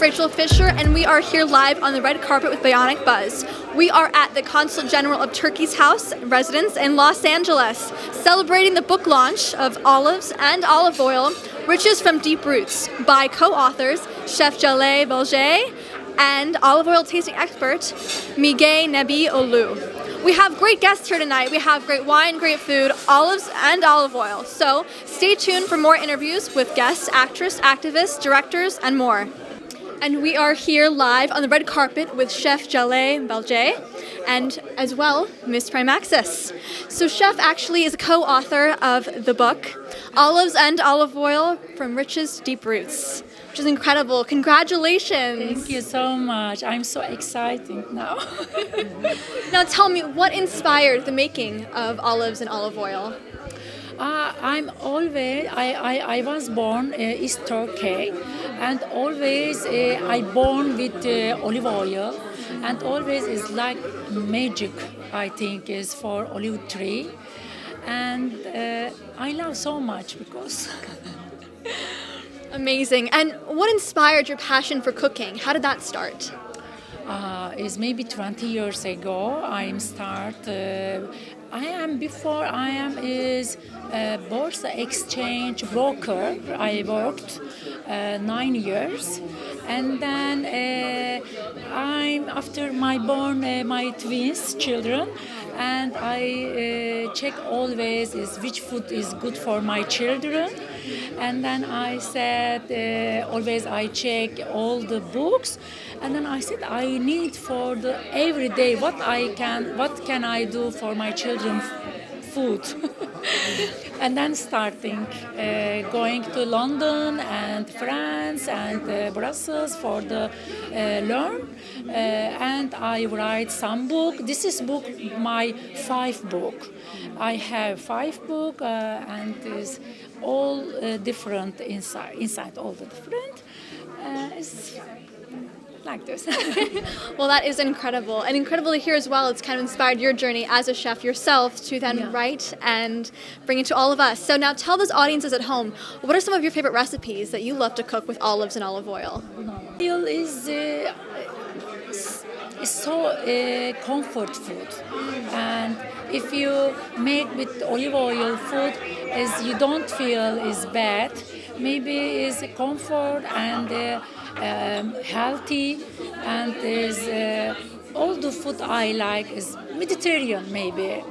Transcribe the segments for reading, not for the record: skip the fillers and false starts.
Rachel Fisher, and we are here live on the red carpet with Bionic Buzz. We are at the Consul General of Turkey's house residence in Los Angeles, celebrating the book launch of Olives and Olive Oil, Riches from Deep Roots, by co-authors Chef Jale Balci and olive oil tasting expert Mige Nebi Olu. We have great guests here tonight. We have great wine, great food, olives, and olive oil. So stay tuned for more interviews with guests, actress, activists, directors, and more. And we are here live on the red carpet with Chef Jale Balci and as well Miss Primaxis. So Chef actually is a co-author of the book Olives and Olive Oil from Riches to Deep Roots, which is incredible. Congratulations. Thank you so much. I'm so excited now. Now tell me, what inspired the making of Olives and Olive Oil? I was born East Turkey, and always I born with olive oil, and always is like magic, I think, is for olive tree, and I love so much because. Amazing. And what inspired your passion for cooking? How did that start? Is maybe 20 years ago. I am is Borsa exchange broker. I worked 9 years, and then I'm after my born my twins children, and I check always is which food is good for my children. And then I said, always I check all the books, and then I said I need for the every day what can I do for my children food. And then starting going to London and France and Brussels for the learn, and I write some book. This is book my 5 book. I have 5 book and is all different inside all the different. It's like this. Well, that is incredible. And incredible to hear as well, it's kind of inspired your journey as a chef yourself to then write and bring it to all of us. So now tell those audiences at home, what are some of your favorite recipes that you love to cook with olives and olive oil? Oil is so comfort food, and if you make with olive oil food, is you don't feel is bad. Maybe is comfort and healthy, and is all the food I like is Mediterranean maybe.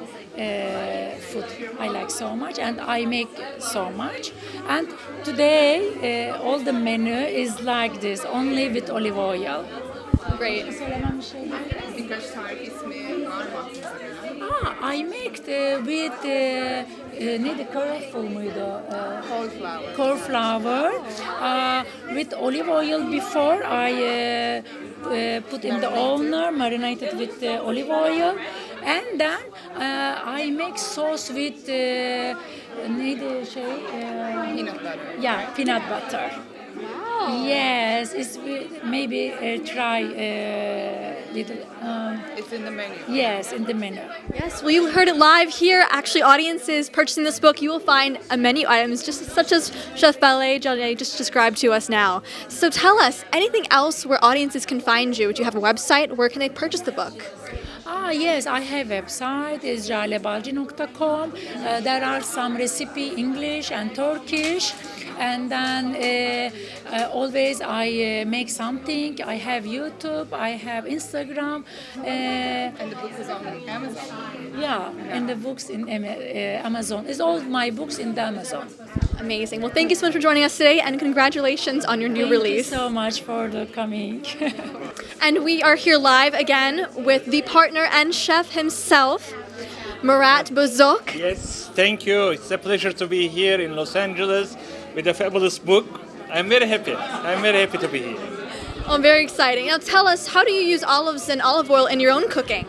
Food I like so much, and I make so much. And today all the menu is like this, only with olive oil. Great. I make with neydi, colorful muydu? Cauliflower. With olive oil before I put in the oven, marinated with olive oil, and then I make sauce with neydi Peanut butter. Yeah, peanut butter. Wow. Yes, it's maybe try little. It's in the menu. Yes, in the menu. Yes, well, you heard it live here. Actually, audiences purchasing this book, you will find a menu items just such as Chef Jale just described to us now. So tell us, anything else where audiences can find you? Do you have a website? Where can they purchase the book? Yes, I have website, is jalebalci.com. There are some recipe English and Turkish, and then always I make something. I have YouTube, I have Instagram. And the book is on Amazon. Yeah, and the books in Amazon. It's all my books in the Amazon. Amazing. Well, thank you so much for joining us today, and congratulations on your new release. Thank you so much for the coming. And we are here live again with the partner and chef himself, Murat Bozok. Yes, thank you. It's a pleasure to be here in Los Angeles with a fabulous book. I'm very happy. I'm very happy to be here. Oh, very exciting. Now tell us, how do you use olives and olive oil in your own cooking?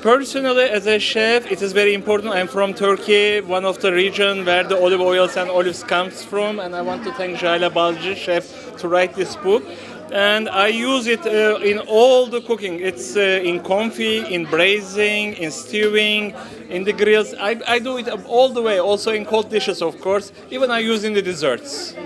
Personally, as a chef, it is very important. I'm from Turkey, one of the region where the olive oils and olives comes from, and I want to thank Jale Balci, chef, to write this book. And I use it in all the cooking. It's in confit, in braising, in stewing, in the grills. I do it all the way, also in cold dishes, of course. Even I use in the desserts.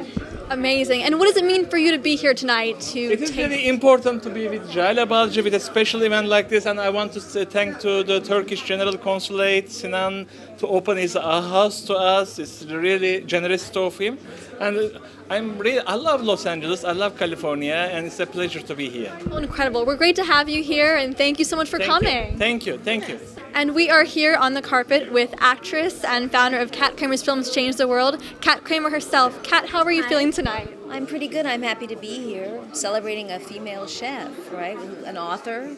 Amazing. And what does it mean for you to be here tonight to It is taste? very important to be with Jale Balci with a special event like this, and I want to say thank to the Turkish General Consulate, Sinan, to open his house to us. It's really generous of him. And I love Los Angeles, I love California, and it's a pleasure to be here. Oh, incredible. We're great to have you here, and thank you so much for coming. Thank you. And we are here on the carpet with actress and founder of Kat Kramer's Films Change the World, Kat Kramer herself. Kat, how are you feeling tonight? I'm pretty good. I'm happy to be here celebrating a female chef, right? An author.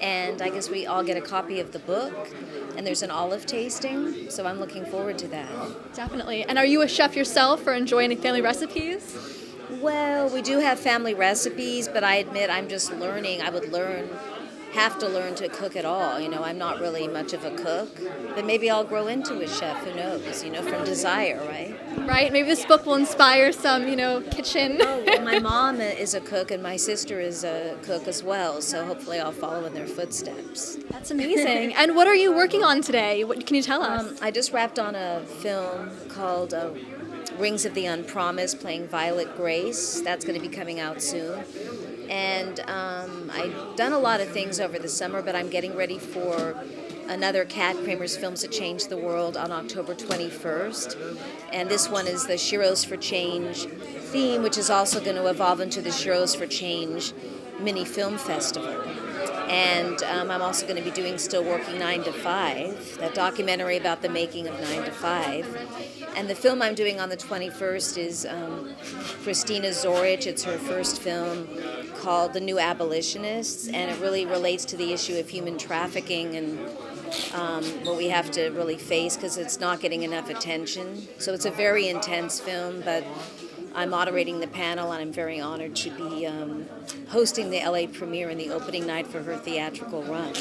And I guess we all get a copy of the book. And there's an olive tasting. So I'm looking forward to that. Definitely. And are you a chef yourself or enjoy any family recipes? Well, we do have family recipes, but I admit I'm just learning. I would have to learn to cook at all. You know, I'm not really much of a cook, but maybe I'll grow into a chef, who knows, from desire, right? Right? Maybe this book will inspire some, kitchen. Oh, well, my mom is a cook and my sister is a cook as well, so hopefully I'll follow in their footsteps. That's amazing. And what are you working on today? What can you tell us? I just wrapped on a film called Rings of the Unpromised, playing Violet Grace. That's going to be coming out soon. And I've done a lot of things over the summer, but I'm getting ready for another Kat Kramer's Films That Change the World on October 21st. And this one is the Sheroes for Change theme, which is also going to evolve into the Sheroes for Change mini film festival. And I'm also going to be doing Still Working 9 to 5, that documentary about the making of 9 to 5. And the film I'm doing on the 21st is Christina Zorich. It's her first film called The New Abolitionists, and it really relates to the issue of human trafficking and what we have to really face because it's not getting enough attention. So it's a very intense film, but I'm moderating the panel, and I'm very honored to be hosting the LA premiere and the opening night for her theatrical run.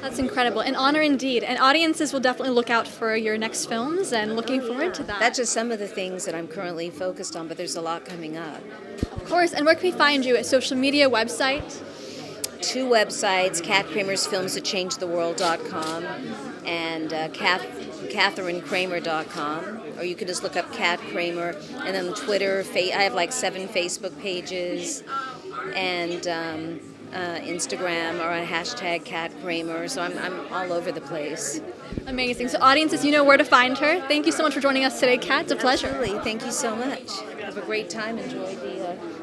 That's incredible. An honor indeed. And audiences will definitely look out for your next films and looking forward to that. That's just some of the things that I'm currently focused on, but there's a lot coming up. Of course. And where can we find you? At social media, website? 2 websites, KatKramersFilmsThatChangeTheWorld.com and KatherineKramer.com. Or you can just look up Kat Kramer. And then on Twitter, I have like 7 Facebook pages. And Instagram or a hashtag Kat Kramer. So I'm all over the place. Amazing. So audiences, you know where to find her. Thank you so much for joining us today, Kat. It's a pleasure. Absolutely. Thank you so much. Have a great time. Enjoy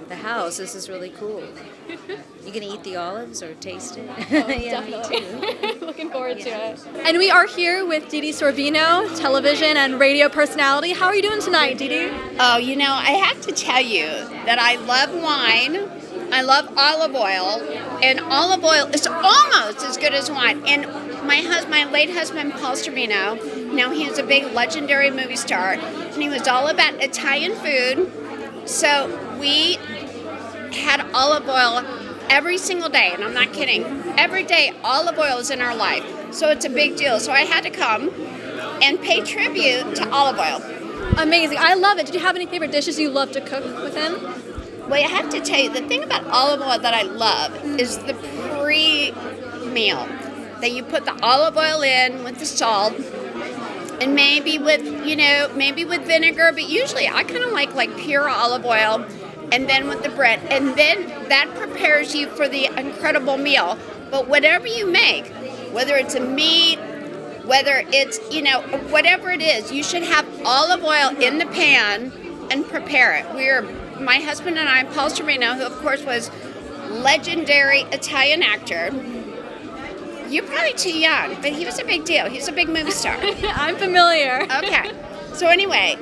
the house. This is really cool. You gonna eat the olives or taste it? Yeah, Definitely. me too. Looking forward to it. And we are here with Dee Dee Sorvino, television and radio personality. How are you doing tonight, Dee Dee? Oh, I have to tell you that I love wine. I love olive oil, and olive oil is almost as good as wine. And my late husband, Paul Sorvino, now he is a big legendary movie star, and he was all about Italian food. So we had olive oil every single day, and I'm not kidding. Every day, olive oil is in our life, so it's a big deal. So I had to come and pay tribute to olive oil. Amazing. I love it. Did you have any favorite dishes you love to cook with him? Well, I have to tell you, the thing about olive oil that I love is the pre-meal. That you put the olive oil in with the salt, and maybe with vinegar, but usually I kind of like pure olive oil, and then with the bread, and then that prepares you for the incredible meal. But whatever you make, whether it's a meat, whether it's, whatever it is, you should have olive oil in the pan and prepare it. My husband and I, Paul Sorvino, who of course was legendary Italian actor. You're probably too young, but he was a big deal. He was a big movie star. I'm familiar. Okay. So anyway,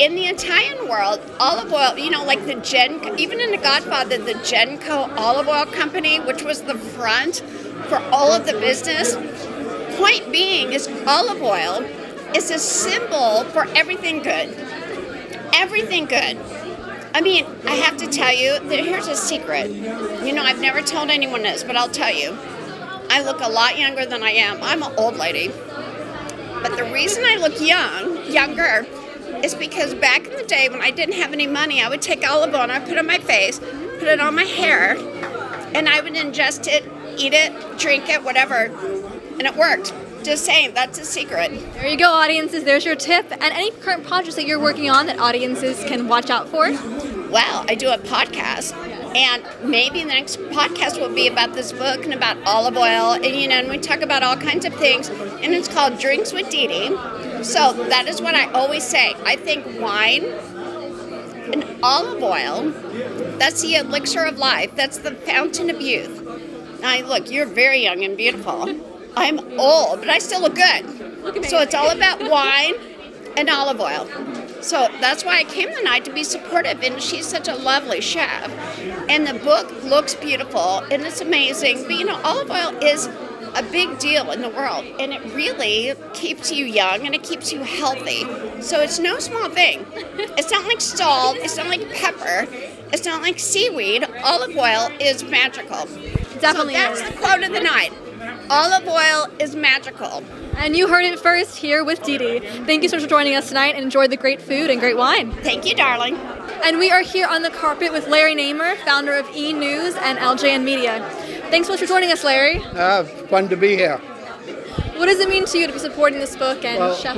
in the Italian world, olive oil, like the Genco, even in The Godfather, the Genco olive oil company, which was the front for all of the business. Point being is olive oil is a symbol for everything good. Everything good. I mean, I have to tell you that here's a secret. I've never told anyone this, but I'll tell you. I look a lot younger than I am. I'm an old lady. But the reason I look younger, is because back in the day when I didn't have any money, I would take olive oil and I would put it on my face, put it on my hair, and I would ingest it, eat it, drink it, whatever, and it worked. Just saying, that's a secret. There you go, audiences. There's your tip. And any current projects that you're working on that audiences can watch out for? Well, I do a podcast, and maybe the next podcast will be about this book and about olive oil, and and we talk about all kinds of things, and it's called Drinks with Dee Dee. So that is what I always say. I think wine and olive oil, that's the elixir of life. That's the fountain of youth. Now, look, you're very young and beautiful. I'm old, but I still look good. So it's all about wine and olive oil. So that's why I came tonight, to be supportive, and she's such a lovely chef. And the book looks beautiful, and it's amazing. But olive oil is a big deal in the world, and it really keeps you young and it keeps you healthy. So it's no small thing. It's not like salt, it's not like pepper, it's not like seaweed. Olive oil is magical. Definitely. So that's the quote of the night. Olive oil is magical. And you heard it first here with Dee Dee. Thank you so much for joining us tonight, and enjoy the great food and great wine. Thank you, darling. And we are here on the carpet with Larry Namer, founder of E! News and LJN Media. Thanks so much for joining us, Larry. Fun to be here. What does it mean to you to be supporting this book and chef?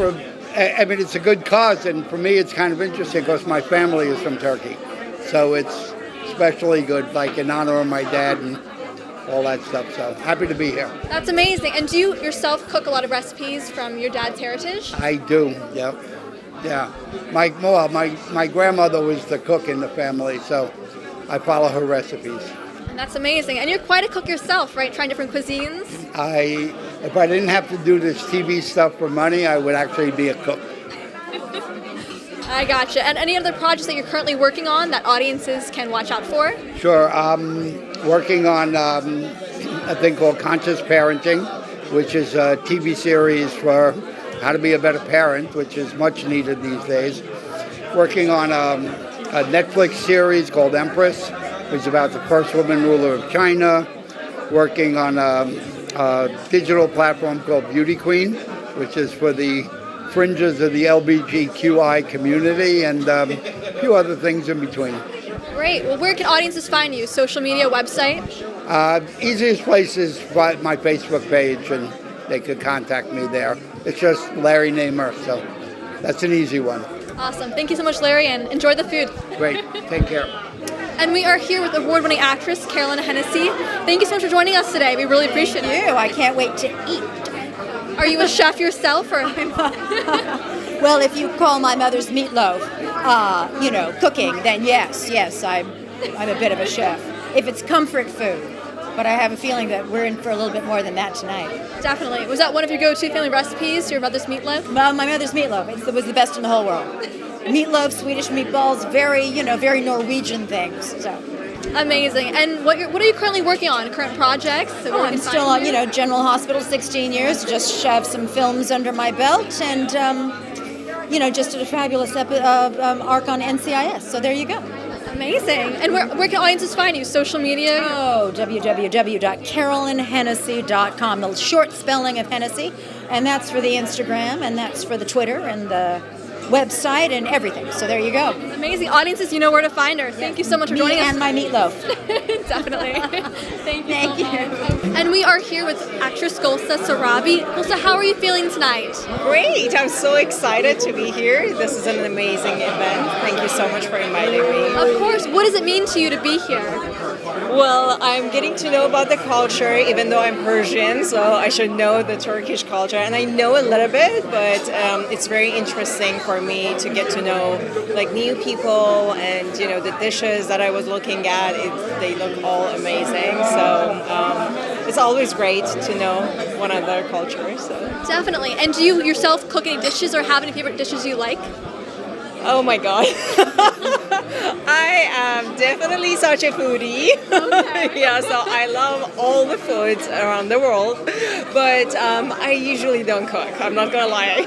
It's a good cause, and for me it's kind of interesting because my family is from Turkey. So it's especially good, like in honor of my dad and all that stuff. So happy to be here. That's amazing. And do you yourself cook a lot of recipes from your dad's heritage? I do, yep. Yeah. My grandmother was the cook in the family, so I follow her recipes. And that's amazing. And you're quite a cook yourself, right? Trying different cuisines? If I didn't have to do this TV stuff for money, I would actually be a cook. I gotcha. And any other projects that you're currently working on that audiences can watch out for? Sure. Working on a thing called Conscious Parenting, which is a TV series for how to be a better parent, which is much needed these days. Working on a Netflix series called Empress, which is about the first woman ruler of China. Working on a digital platform called Beauty Queen, which is for the fringes of the LGBTQI community, and a few other things in between. Great. Well, where can audiences find you? Social media, website? Easiest place is my Facebook page, and they could contact me there. It's just Larry Namer, so that's an easy one. Awesome. Thank you so much, Larry, and enjoy the food. Great. Take care. And we are here with award-winning actress Carolyn Hennessy. Thank you so much for joining us today. We really appreciate it. I can't wait to eat. Are you a chef yourself, or? Well, if you call my mother's meatloaf, cooking, then yes, I'm a bit of a chef. If it's comfort food, but I have a feeling that we're in for a little bit more than that tonight. Definitely. Was that one of your go-to family recipes, your mother's meatloaf? Well, my mother's meatloaf. It was the best in the whole world. Meatloaf, Swedish meatballs, very Norwegian things. So. Amazing. And what are you currently working on? Current projects? I'm still on, General Hospital, 16 years. Just have some films under my belt, and just did a fabulous arc on NCIS. So there you go. Amazing. And where can audiences find you? Social media? Oh, www.carolynhennessy.com. The short spelling of Hennessy, and that's for the Instagram, and that's for the Twitter, and the website, and everything. So there you go. Amazing. Audiences, you know where to find her. Thank you so much for joining us. And my meatloaf. Definitely. Thank you. And we are here with actress Golsa Sarabi. Golsa, how are you feeling tonight? Great. I'm so excited to be here. This is an amazing event. Thank you so much for inviting me. Of course. What does it mean to you to be here? Well, I'm getting to know about the culture, even though I'm Persian, so I should know the Turkish culture. And I know a little bit, but it's very interesting for me to get to know new people, and the dishes that I was looking at, they look all amazing. So it's always great to know one other culture. So. Definitely. And do you yourself cook any dishes, or have any favorite dishes you like? Oh my God. I am definitely such a foodie. Okay. Yeah, so I love all the foods around the world, but I usually don't cook. I'm not gonna lie.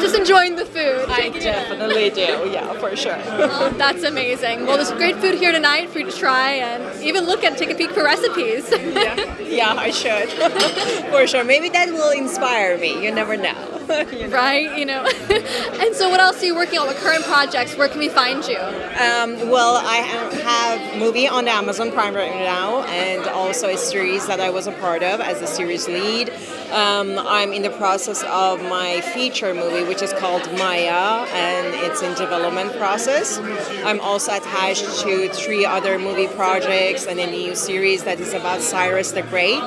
Just enjoying the food. I definitely do. Yeah, for sure. Oh, that's amazing. Well, there's great food here tonight for you to try, and even take a peek for recipes. Yeah, I should. For sure. Maybe that will inspire me. You never know. Right, you know. And so what else are you working on? What current projects? Where can we find you? Well, I have a movie on Amazon Prime right now, and also a series that I was a part of as a series lead. I'm in the process of my feature movie, which is called Maya, and it's in development process. I'm also attached to 3 other movie projects and a new series that is about Cyrus the Great.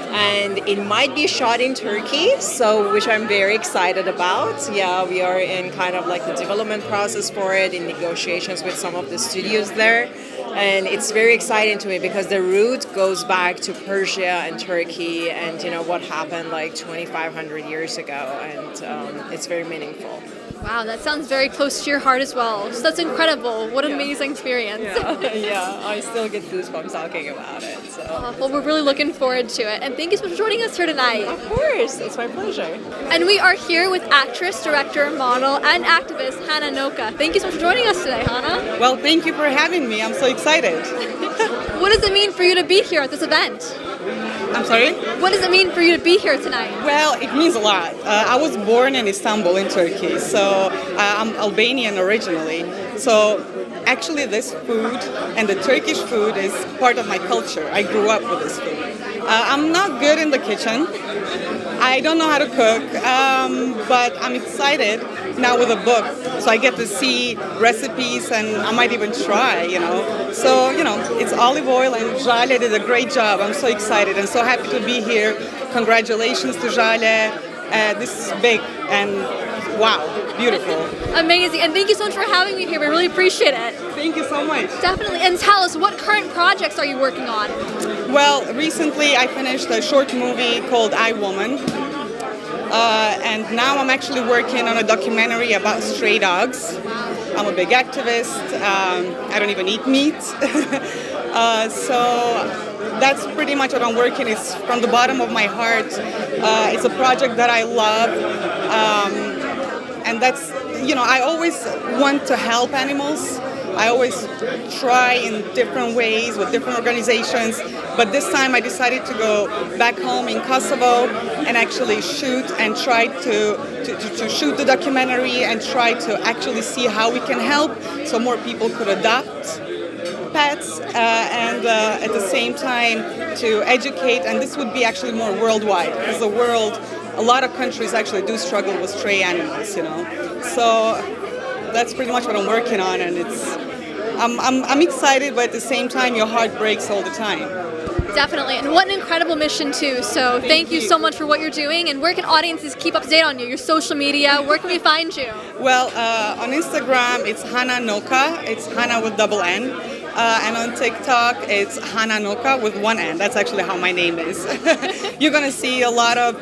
And it might be shot in Turkey, so which I'm very excited about. Yeah, we are in kind of like the development process for it, in negotiations with some of the studios there. And it's very exciting to me because the root goes back to Persia and Turkey and, you know, what happened like 2,500 years ago. And it's very meaningful. Wow, that sounds very close to your heart as well. So that's incredible. What an amazing experience. Yeah, I still get goosebumps talking about it. So. Well, we're really looking forward to it. And thank you so much for joining us here tonight. Of course, it's my pleasure. And we are here with actress, director, model, and activist Hannah Noka. Thank you so much for joining us today, Hannah. Well, thank you for having me. I'm so excited. What does it mean for you to be here at this event? I'm sorry? What does it mean for you to be here tonight? Well, it means a lot. I was born in Istanbul in Turkey, so I'm Albanian originally. So actually this food and the Turkish food is part of my culture. I grew up with this food. I'm not good in the kitchen. I don't know how to cook, but I'm excited now with a book. So I get to see recipes and I might even try, you know. So, you know, it's olive oil and Jale did a great job. I'm so excited and so happy to be here. Congratulations to Jale. This is big and wow, beautiful. Amazing. And thank you so much for having me here. We really appreciate it. Thank you so much. Definitely. And tell us, what current projects are you working on? Well, recently I finished a short movie called I Woman. And now I'm actually working on a documentary about stray dogs. I'm a big activist. I don't even eat meat. So that's pretty much what I'm working. It's from the bottom of my heart. It's a project that I love. And that's, you know, I always want to help animals. I always try in different ways with different organizations, but this time I decided to go back home in Kosovo and actually shoot and try to shoot the documentary and try to actually see how we can help so more people could adopt pets and at the same time to educate, and this would be actually more worldwide because the world, a lot of countries actually do struggle with stray animals, you know. So that's pretty much what I'm working on, and I'm excited, but at the same time, your heart breaks all the time. Definitely, and what an incredible mission too. So thank you so much for what you're doing. And where can audiences keep up to date on you? Your social media, where can we find you? Well, on Instagram, it's Hannah Noka. It's Hannah with double N. And on TikTok, it's Hannah Noka with one N. That's actually how my name is. You're going to see a lot of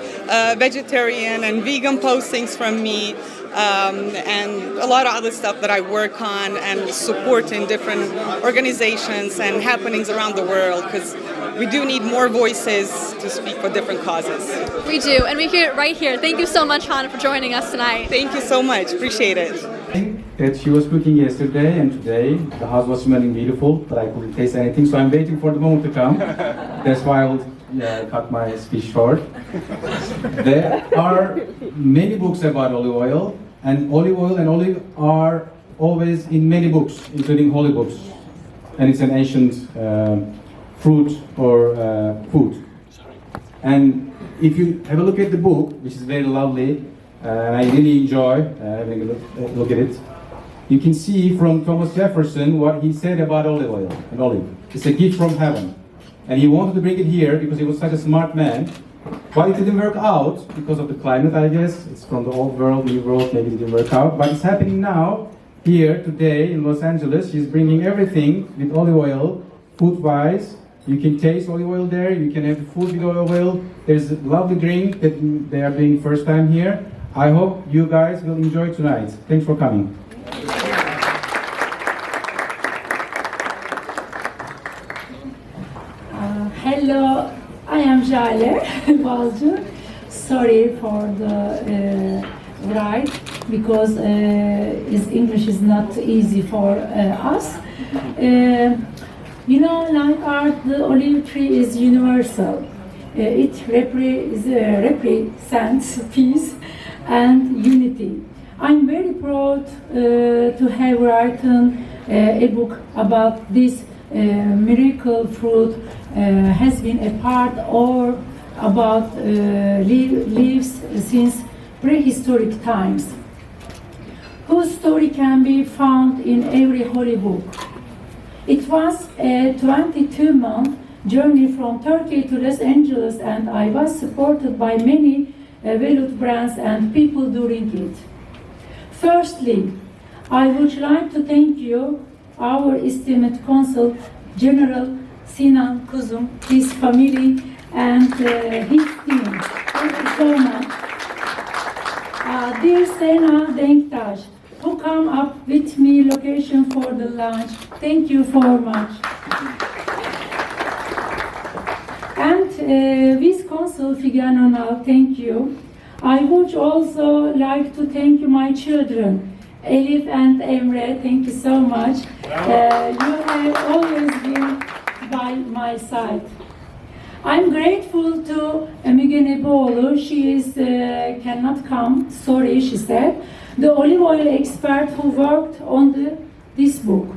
vegetarian and vegan postings from me. And a lot of other stuff that I work on and support in different organizations and happenings around the world, because we do need more voices to speak for different causes. We do, and we hear it right here. Thank you so much, Hannah, for joining us tonight. Thank you so much. Appreciate it. That she was cooking yesterday and today. The house was smelling beautiful, but I couldn't taste anything, so I'm waiting for the moment to come. That's why I will cut my speech short. There are many books about olive oil, and olive are always in many books, including holy books. And it's an ancient fruit or food. And if you have a look at the book, which is very lovely, and I really enjoy having a look at it, you can see from Thomas Jefferson what he said about olive oil and olive. It's a gift from heaven. And he wanted to bring it here because he was such a smart man. But it didn't work out because of the climate, I guess. It's from the old world, new world, maybe it didn't work out. But it's happening now, here, today, in Los Angeles. She's bringing everything with olive oil, food-wise. You can taste olive oil there, you can have food with olive oil. There's a lovely drink that they are doing first time here. I hope you guys will enjoy tonight. Thanks for coming. Hello, I am Jale Balci. Sorry for the write because his English is not easy for us. You know, like art, the olive tree is universal. It represents peace and unity. I'm very proud to have written a book about this miracle fruit has been a part or about lives since prehistoric times, whose story can be found in every holy book. It was a 22-month journey from Turkey to Los Angeles, and I was supported by many valued brands and people during it. Firstly, I would like to thank you, our esteemed Consul General Sinan Kuzum, his family, and his team. Thank you so much. Dear Sena Denktaş, who come up with me location for the lunch. Thank you so much. And Vice Consul Figen Anal, thank you. I would also like to thank my children, Elif and Emre, thank you so much. You have always been by my side. I'm grateful to Müge Nebioglu. She is cannot come, sorry, she said. The olive oil expert who worked on this book.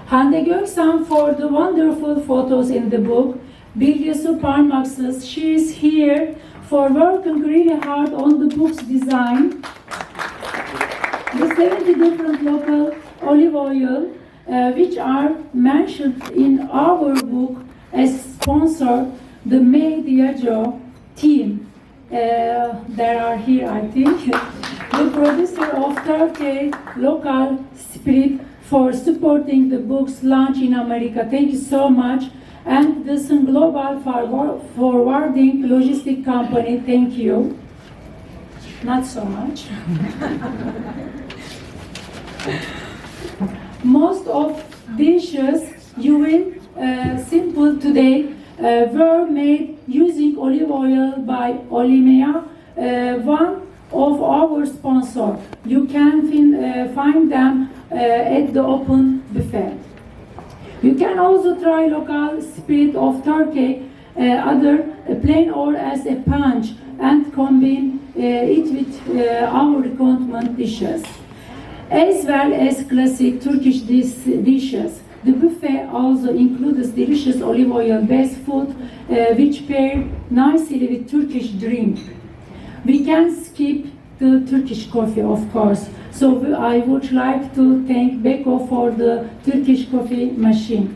Hande Göksan for the wonderful photos in the book. Bilgesu Parmaksız, she is here for working really hard on the book's design. The 70 different local olive oil which are mentioned in our book as sponsor the May Diageo team. There are here, I think, the producer of Turkey local spirit for supporting the book's launch in America. Thank you so much. And the Sun Global Forwarding Logistic Company, thank you. Not so much. Most of dishes you will simple today were made using olive oil by Olimea, one of our sponsors. You can find them at the open buffet. You can also try local spirit of Turkey, either plain or as a punch, and combine it with our recommended dishes, as well as classic Turkish dishes. The buffet also includes delicious olive oil-based food, which pair nicely with Turkish drink. We can skip the Turkish coffee, of course. So I would like to thank Beko for the Turkish coffee machine.